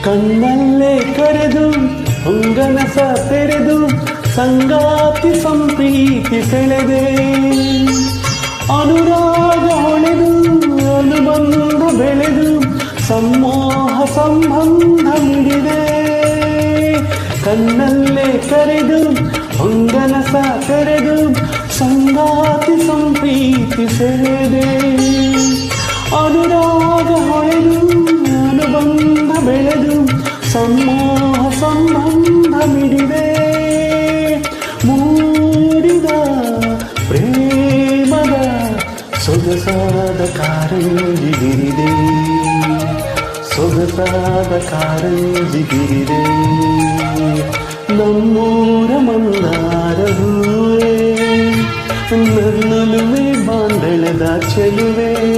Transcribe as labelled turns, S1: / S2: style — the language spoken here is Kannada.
S1: ಕಣ್ಣಲ್ಲೇ ಕರೆದು ಹೊಂಗನಸ ತೆರೆದು ಸಂಗಾತಿ ಸಂಪ್ರೀತಿ ಸೆಳೆದೆ ಅನುರಾಗ ಹೊಳೆದು ಅನುಬಂಧ ಬೆಳೆದು ಸಮ್ಮೋಹ ಸಂಬಂಧ ಮಿಡಿದೆ ಕಣ್ಣಲ್ಲೇ ಕರೆದು ಹೊಂಗನಸ ತೆರೆದು ಸಂಗಾತಿ ಸಂಪ್ರೀತಿ ಸೆಳೆದೆ ಅನುರಾಗ ಹೊಳೆದು ಅನುಬಂಧ ಬೆಳೆದು ಸಮ್ಮೋಹ ಸಂಬಂಧ ಮಿಡಿದೆ ಮೂಡಿದ ಪ್ರೇಮದ ಸೊಗಸಾದ ಕಾರಂಜಿಗಿರಿದೆ ಸೊಗಸಾದ ಕಾರಂಜಿಗಿರಿದೆ ನಮ್ಮೂರ ಮಂದಾರ ಹೂವೇ ನನ್ನಲುವೆ ಬಾಂಧಳದ ಚೆಲುವೆ